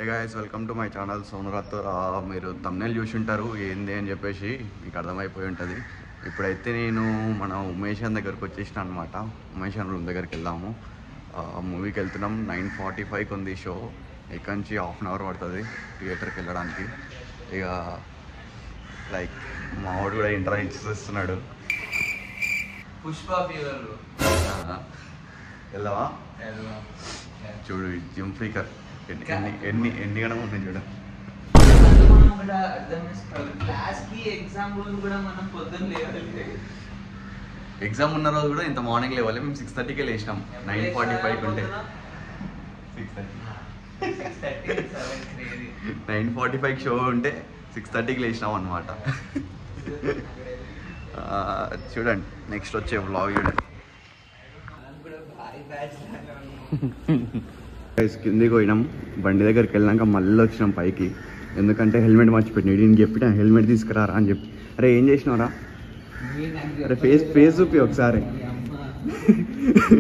Hey guys, welcome to my channel సోనురాతో. మీరు thumbnail చూసి ఉంటారు ఏంది అని చెప్పేసి మీకు అర్థమైపోయి ఉంటుంది. ఇప్పుడైతే నేను మన ఉమేష్ అన్న దగ్గరికి వచ్చేసిన అనమాట. ఉమేష్ అన్న రూమ్ దగ్గరికి వెళ్దాము. మూవీకి వెళ్తున్నాం. 9:45 ఉంది షో. ఇక్కడ నుంచి ½ అవర్ పడుతుంది థియేటర్కి వెళ్ళడానికి. ఇక లైక్ మా వాడు కూడా ఇంట్రెస్ట్ పుష్ప ఫీవర్ వెళ్దామా? చూడు జిమ్ ఫ్రీకర్ ఎన్ని గణం ఉన్నాయి చూడ. ఎగ్జామ్ ఉన్న రోజు కూడా ఇంత మార్నింగ్ లేవాలి. మేము 6:30కే లేచినాం. 9:45 ఉంటే 9:45 షో ఉంటే 6:30కి లేచినాం అనమాట. చూడండి నెక్స్ట్ వచ్చే వ్లాగ్ చూడండి. కిందికి పోయినాం. బండి దగ్గరికి వెళ్ళాక మళ్ళీ వచ్చినాం పైకి. ఎందుకంటే హెల్మెట్ మర్చిపెట్టినాడు. నేను చెప్పిన హెల్మెట్ తీసుకురారా అని చెప్పి. అరే ఏం చేసినావురా? అరే ఫేస్ చూపి ఒకసారి.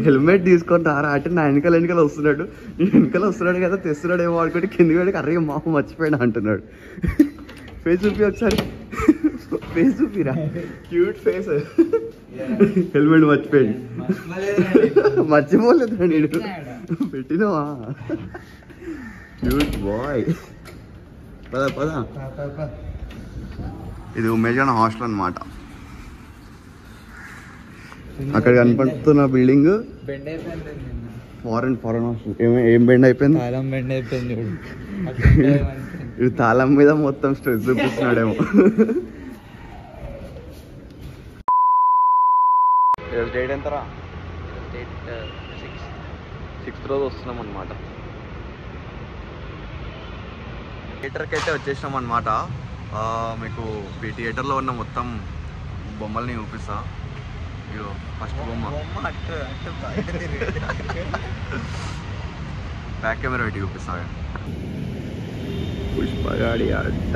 హెల్మెట్ తీసుకొని రారా అంటే నా వెనకాల వస్తున్నాడు. నేను వెనకాల వస్తున్నాడు కదా, తెస్తున్నాడు ఏమో అనుకుంటే కిందికి వెళ్ళి అరే మామ మర్చిపోయినా అంటున్నాడు. ఫేస్ చూపి ఒకసారి. ఫేస్ చూపిరా, క్యూట్ ఫేస్. హెల్మెట్ మర్చిపోయాడు. మర్చిపోలేదు నేను పెట్టినవా? Cute boy. పద ఇది ఉమేష్ అన్న హాస్టల్ అనమాట. అక్కడ కనపడుతున్న బిల్డింగ్ ఫారెన్ హాస్టల్. ఏం బెండ్ అయిపోయింది? ఇది తాళం మీద మొత్తం స్ట్రెస్ చూపిస్తున్నాడేమో. డేట్ ఎంతరా? 6th రోజు వస్తున్నాం అనమాట. థియేటర్కి అయితే వచ్చేసినాం అనమాట. మీకు ఈ థియేటర్లో ఉన్న మొత్తం బొమ్మల్ని చూపిస్తా. ఇగో ఫస్ట్ బొమ్మ బ్యాక్ కెమెరా పెట్టి చూపిస్తా. పుష్పగాడి అడ్డ.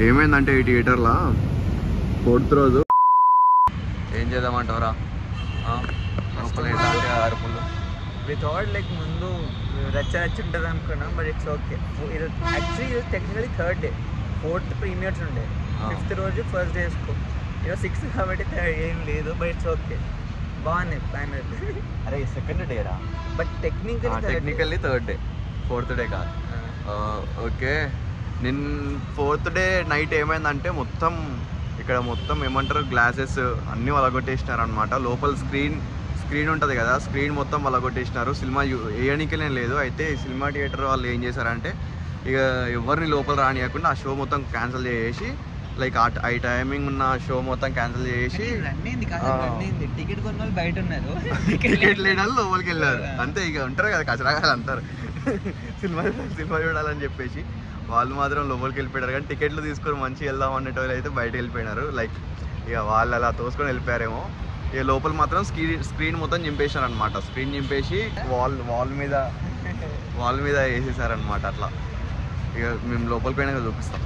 ఏమైందంటే ఈ థియేటర్లో 4th రోజు ఏం చేద్దామంటారా? అరుపులు వితౌట్ లైక్ ముందు రచ్చ ఉంటుంది అనుకున్నాం. But it's okay. Actually technically 3rd day, 4th premieres ఉండే. 5th రోజు ఫస్ట్ డే వేసుకో. ఈరోజు 6th కాబట్టి ఏం లేదు. బట్ ఇట్స్ ఓకే, బాగున్నాయి ప్లాన్ అయితే. అరే 2nd డే రా. But technically 3rd day, 4th day కాదు. ఓకే. నేను 4th డే నైట్ ఏమైందంటే మొత్తం ఇక్కడ మొత్తం ఏమంటారు గ్లాసెస్ అన్నీ వలగొట్టేసినారు అనమాట. లోపల స్క్రీన్ ఉంటుంది కదా, స్క్రీన్ మొత్తం వలగొట్టేసినారు. సినిమా వేయడానికే లేదు. అయితే సినిమా థియేటర్ వాళ్ళు ఏం చేశారంటే ఇక ఎవరిని లోపల రానియకుండా ఆ షో మొత్తం క్యాన్సిల్ చేసి లైక్ ఆ టైమింగ్ ఉన్న షో మొత్తం క్యాన్సిల్ చేసి టికెట్ కొన్న వాళ్ళు బయట ఉన్నారు. టికెట్ లేని వాళ్ళు లోపలికి వెళ్ళారు. అంతే. ఇక ఉంటారు కదా కచరాగాలు అంటారు సినిమా చూడాలని చెప్పేసి. వాళ్ళు మాత్రం లోపలికి వెళ్ళిపోయారు. కానీ టికెట్లు తీసుకొని మంచిగా వెళ్దాం అనేటోళ్ళు అయితే బయట వెళ్ళిపోయినారు. లైక్ ఇక వాళ్ళు అలా తోసుకొని వెళ్ళిపోయారేమో. ఇక లోపల మాత్రం స్క్రీన్ మొత్తం చింపేశారు అనమాట. స్క్రీన్ చింపేసి వాల్ మీద వేసేసారనమాట. అట్లా ఇక మేము లోపలికి పోయినాక చూపిస్తాం.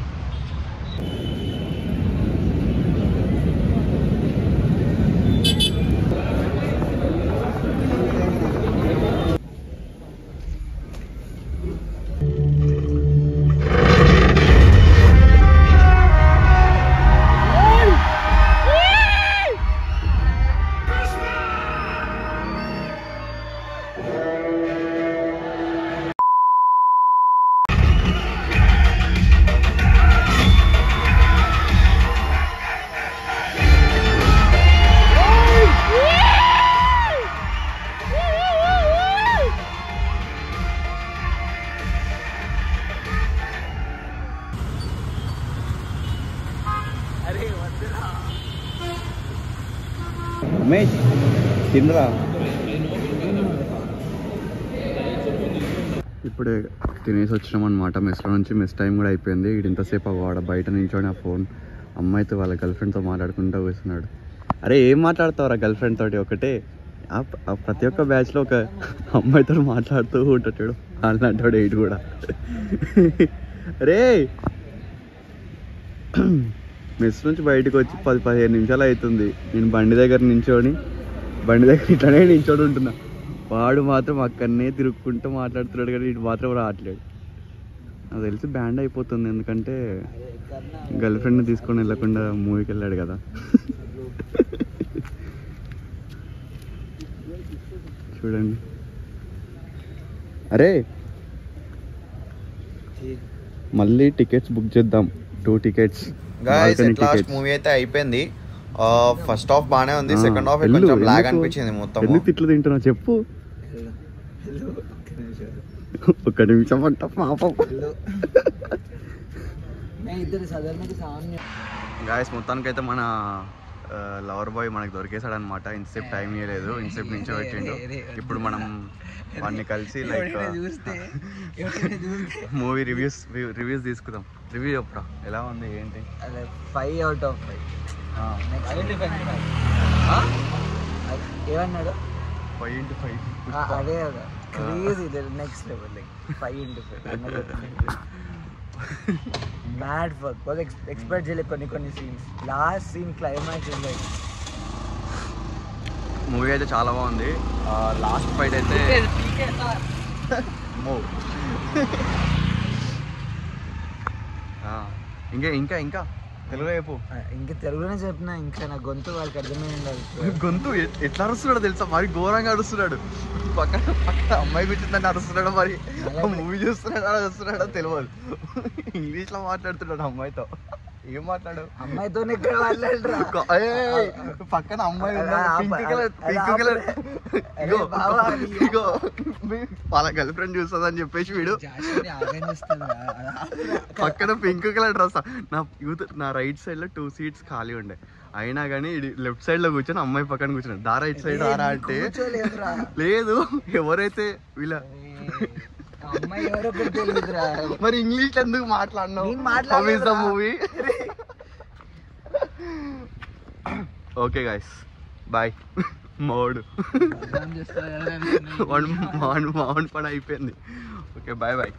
ఉమేష్ తిండ్రా. ఇప్పుడే తినేసి వచ్చినాం అనమాట. మెస్లో నుంచి. మెస్ టైం కూడా అయిపోయింది. ఇది ఇంతసేపు వాడ బయట నించొని ఆ ఫోన్ అమ్మాయితో వాళ్ళ గర్ల్ ఫ్రెండ్తో మాట్లాడుకుంటూ కూర్చున్నాడు. అరే ఏం మాట్లాడతావురా గర్ల్ ఫ్రెండ్ తోటి? ఒకటే ప్రతి ఒక్క బ్యాచ్లో ఒక అమ్మాయితో మాట్లాడుతూ ఉంటాడు. అలాంటాడు ఎయిట్ కూడా. రే మెస్ నుంచి బయటకు వచ్చి 10-15 నిమిషాలు అవుతుంది. నేను బండి దగ్గర నించొని బండి దగ్గర ఇట్లానే నించోడు ఉంటున్నా. వాడు మాత్రం అక్కడనే తిరుక్కుంటూ మాట్లాడుతున్నాడు కానీ ఇటు మాత్రం రావట్లేదు. నాకు తెలిసి బ్యాండ్ అయిపోతుంది, ఎందుకంటే గర్ల్ ఫ్రెండ్ని తీసుకొని వెళ్ళకుండా మూవీకి వెళ్ళాడు కదా. చూడండి. అరే మళ్ళీ టికెట్స్ బుక్ చేద్దాం, 2 tickets. లాస్ట్ మూవీ అయితే అయిపోయింది. ఫస్ట్ హాఫ్ బానే ఉంది, సెకండ్ హాఫ్ కొంచెం లాగ్ అనిపించింది. మొత్తం ఎందుకు తిట్లు తింటున్నావు చెప్పు. ఒక్క నిమిషం అంట పాపం. గాయస్ మొత్తానికైతే మన లవర్ బాయ్ మనకు దొరికేసాడు అనమాట. ఇంతసేపు టైం ఇవ్వలేదు, ఇంతసేపు నుంచో పెట్టిండు. ఇప్పుడు మనం వాడిని కలిసి లైక్ మూవీ రివ్యూస్ తీసుకుందాం. రివ్యూ చెప్పరా, ఎలా ఉంది ఏంటి? 5 out of 5. ఏమన్నాడు? 5 into 5. అదే కదా crazy, next level. Like 5 into 5 mad fuck. వాళ్ళు ఎక్స్పెక్ట్ చేయలేదు కొన్ని scenes. Last scene climax like movie అయితే చాలా బాగుంది. లాస్ట్ ఫైట్ అయితే ఇంకా తెలుగులో చెప్పు. ఇంకా తెలుగులోనే చెప్పినా, ఇంకా నా గొంతు వాళ్ళకి అర్థమైంది. గొంతు ఎట్లా అరుస్తున్నాడో తెలుసా, మరి ఘోరంగా అరుస్తున్నాడు. పక్కన అమ్మాయి కూర్చుందని అరుస్తున్నాడు, మరి మూవీ చూస్తున్నాడో తెలియదు. ఇంగ్లీష్లో మాట్లాడుతున్నాడు అమ్మాయితో. ఏం మాట్లాడు? అమ్మాయితోనే పక్కన అమ్మాయి వాళ్ళ గర్ల్ ఫ్రెండ్ చూస్తుందని చెప్పేసి వీడు పక్కన పింక్ కలర్ డ్రెస్. నా రైట్ సైడ్ లో 2 seats ఖాళీ ఉండే, అయినా కానీ లెఫ్ట్ సైడ్ లో కూర్చొని అమ్మాయి పక్కన కూర్చున్నాడు. దా రైట్ సైడ్ రా అంటే లేదు. ఎవరైతే వీళ్ళ మరి ఇంగ్లీష్ ఎందుకు మాట్లాడినావు? Movie okay guys bye. మౌడ్ పని అయిపోయింది. Okay bye bye.